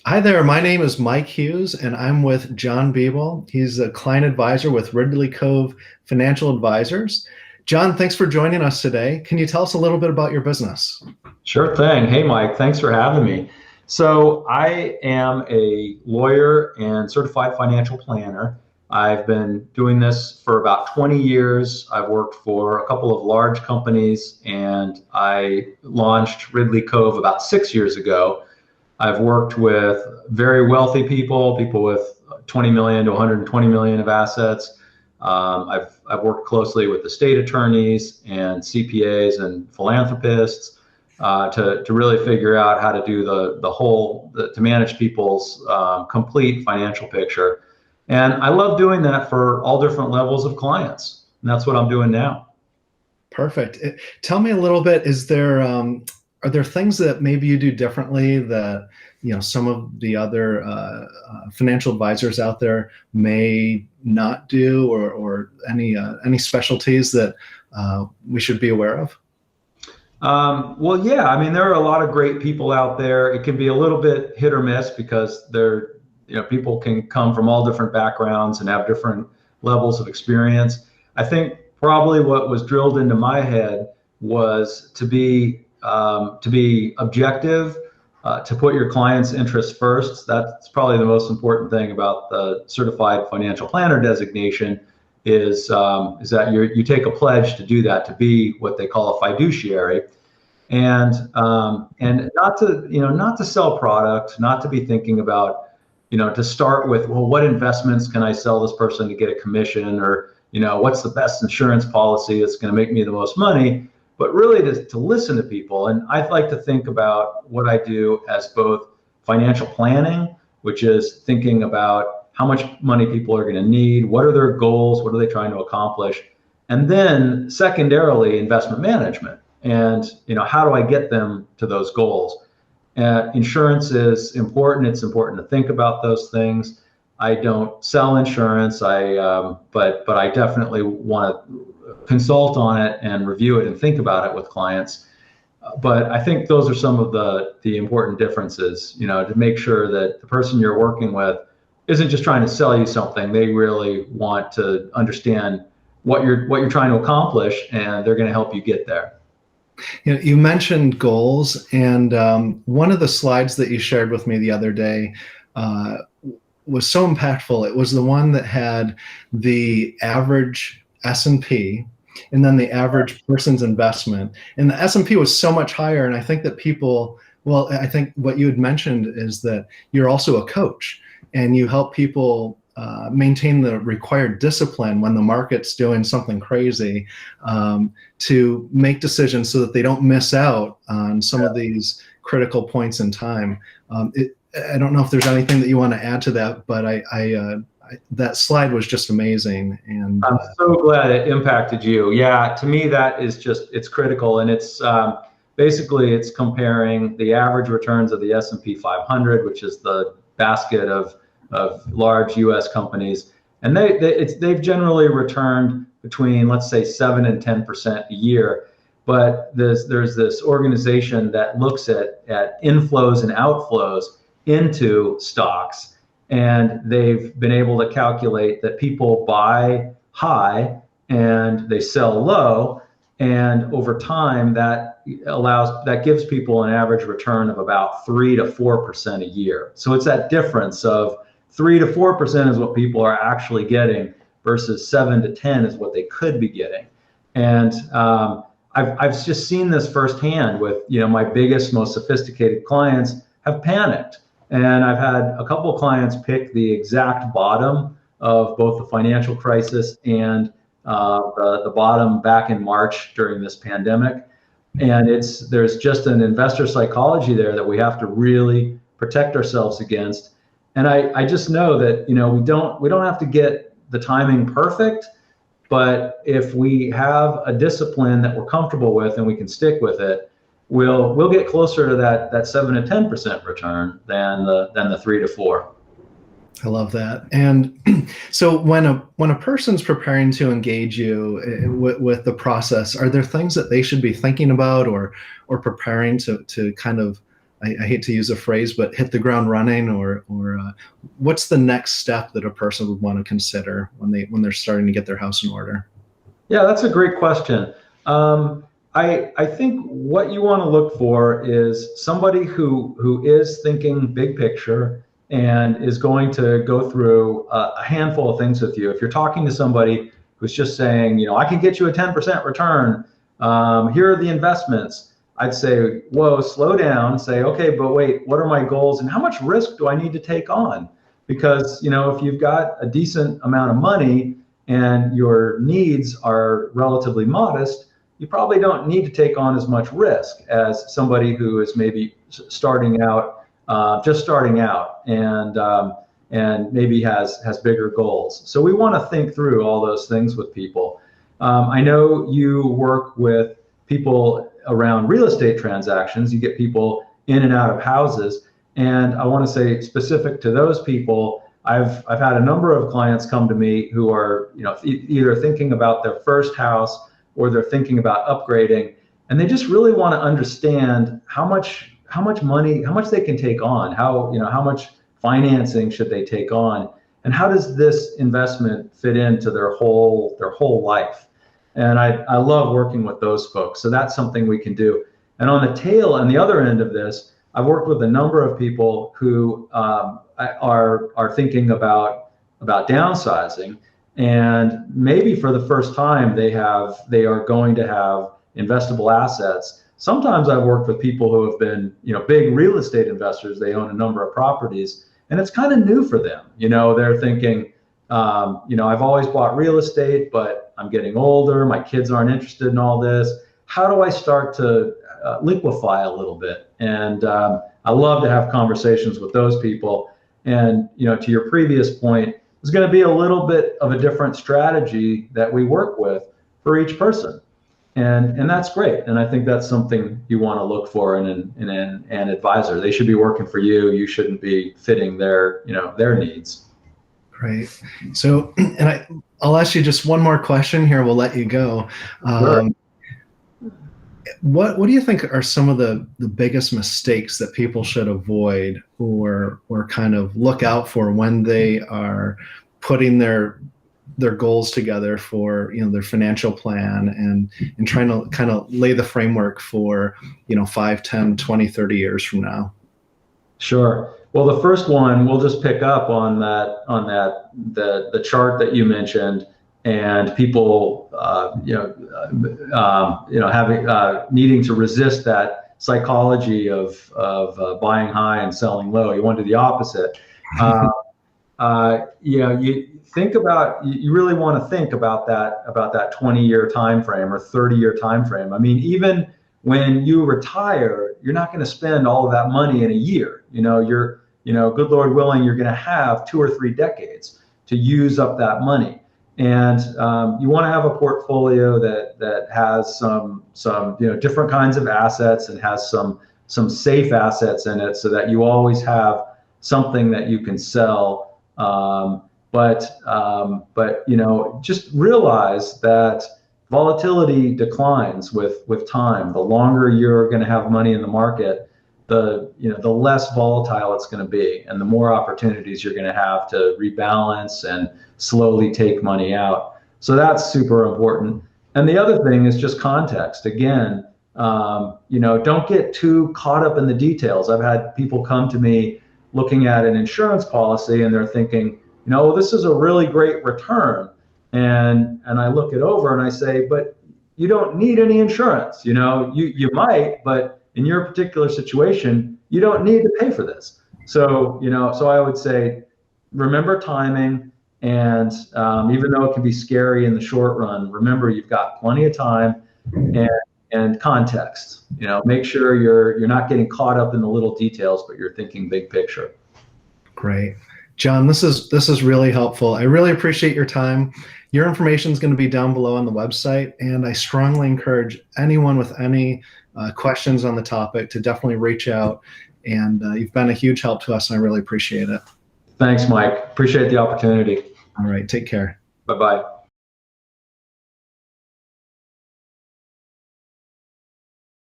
Hi there, my name is Mike Hughes, and I'm with John Biebel. He's a client advisor with Ridley Cove Financial Advisors. John, thanks for joining us today. Can you tell us a little bit about your business? Sure thing. Hey, Mike, thanks for having me. So, I am a lawyer and certified financial planner. I've been doing this for about 20 years. I've worked for a couple of large companies, and I launched Ridley Cove about 6 years ago. I've worked with very wealthy people, people with 20 million to 120 million of assets. I've worked closely with the state attorneys and CPAs and philanthropists to really figure out how to do to manage people's complete financial picture. And I love doing that for all different levels of clients. And that's what I'm doing now. Perfect. Tell me a little bit, are there things that maybe you do differently that, some of the other financial advisors out there may not do, or any specialties that we should be aware of? Well, yeah, I mean, there are a lot of great people out there. It can be a little bit hit or miss because people can come from all different backgrounds and have different levels of experience. I think probably what was drilled into my head was to be objective, to put your client's interests first. That's probably the most important thing about the certified financial planner designation is that you take a pledge to do that, to be what they call a fiduciary, and not to sell product, not to be thinking about, to start with, well, what investments can I sell this person to get a commission, or what's the best insurance policy that's going to make me the most money, but really to listen to people. And I like to think about what I do as both financial planning, which is thinking about how much money people are going to need, what are their goals, what are they trying to accomplish, and then secondarily investment management, and how do I get them to those goals. Insurance is important. It's important to think about those things. I don't sell insurance, but I definitely want to consult on it and review it and think about it with clients. But I think those are some of the important differences, to make sure that the person you're working with isn't just trying to sell you something. They really want to understand what you're trying to accomplish, and they're going to help you get there. You mentioned goals, and one of the slides that you shared with me the other day was so impactful. It was the one that had the average S&P and then the average person's investment. And the S&P was so much higher. And I think that I think what you had mentioned is that you're also a coach, and you help people maintain the required discipline when the market's doing something crazy, to make decisions so that they don't miss out on some of these critical points in time. I don't know if there's anything that you want to add to that, but that slide was just amazing. And I'm so glad it impacted you. Yeah, to me, that is it's critical. And it's basically, it's comparing the average returns of the S&P 500, which is the basket of large U.S. companies. And they've generally returned between, let's say, 7 and 10% a year. But there's this organization that looks at inflows and outflows into stocks, and they've been able to calculate that people buy high and they sell low, and over time that gives people an average return of about 3 to 4% a year. So it's that difference of 3 to 4% is what people are actually getting versus 7 to 10 is what they could be getting. And I've just seen this firsthand with my biggest, most sophisticated clients have panicked. And I've had a couple of clients pick the exact bottom of both the financial crisis and the bottom back in March during this pandemic. And there's just an investor psychology there that we have to really protect ourselves against. And I just know that we don't have to get the timing perfect, but if we have a discipline that we're comfortable with and we can stick with it, we'll get closer to that 7 to 10% return than the 3 to 4. I love that. And so when a person's preparing to engage you with the process, are there things that they should be thinking about or preparing to kind of I hate to use a phrase, but hit the ground running, or what's the next step that a person would want to consider when they're starting to get their house in order? Yeah, that's a great question. I think what you want to look for is somebody who is thinking big picture and is going to go through a handful of things with you. If you're talking to somebody who's just saying, I can get you a 10% return, here are the investments, I'd say, whoa, slow down, say, okay, but wait, what are my goals and how much risk do I need to take on? Because, if you've got a decent amount of money and your needs are relatively modest, you probably don't need to take on as much risk as somebody who is maybe starting out, just starting out, and maybe has bigger goals. So we want to think through all those things with people. I know you work with people around real estate transactions. You get people in and out of houses, and I want to say specific to those people, I've had a number of clients come to me who are either thinking about their first house or they're thinking about upgrading, and they just really want to understand how much money, how much they can take on, how much financing should they take on, and how does this investment fit into their whole life. And I love working with those folks. So that's something we can do. And on the other end of this, I've worked with a number of people who are thinking about downsizing, and maybe for the first time they are going to have investable assets. Sometimes I've worked with people who have been big real estate investors. They own a number of properties, and it's kind of new for them. They're thinking, I've always bought real estate, but I'm getting older. My kids aren't interested in all this. How do I start to liquefy a little bit? And I love to have conversations with those people. And to your previous point, there's going to be a little bit of a different strategy that we work with for each person, and that's great. And I think that's something you want to look for in an advisor. They should be working for you. You shouldn't be fitting their needs. Great. So, and I'll ask you just one more question here. We'll let you go. Sure. What do you think are some of the biggest mistakes that people should avoid or kind of look out for when they are putting their goals together for their financial plan and trying to kind of lay the framework for 5, 10, 20, 30 years from now? Sure. Well, the first one, we'll just pick up on the chart that you mentioned, and people having needing to resist that psychology of buying high and selling low. You want to do the opposite. You really want to think about that 20-year time frame or 30-year time frame. I mean, even when you retire, you're not going to spend all of that money in a year. Good Lord willing, you're going to have 2 or 3 decades to use up that money. And you want to have a portfolio that has some different kinds of assets and has some safe assets in it, so that you always have something that you can sell. But just realize that volatility declines with time. The longer you're going to have money in the market, the less volatile it's going to be, and the more opportunities you're going to have to rebalance and slowly take money out. So that's super important. And the other thing is just context. Again, don't get too caught up in the details. I've had people come to me looking at an insurance policy, and they're thinking, this is a really great return. And I look it over and I say, but you don't need any insurance. You might, but in your particular situation, you don't need to pay for this. So I would say, remember timing. And even though it can be scary in the short run, remember you've got plenty of time and context. Make sure you're not getting caught up in the little details, but you're thinking big picture. Great. John, this is really helpful. I really appreciate your time. Your information is going to be down below on the website, and I strongly encourage anyone with any questions on the topic to definitely reach out. And you've been a huge help to us, and I really appreciate it. Thanks, Mike. Appreciate the opportunity. All right. Take care. Bye-bye.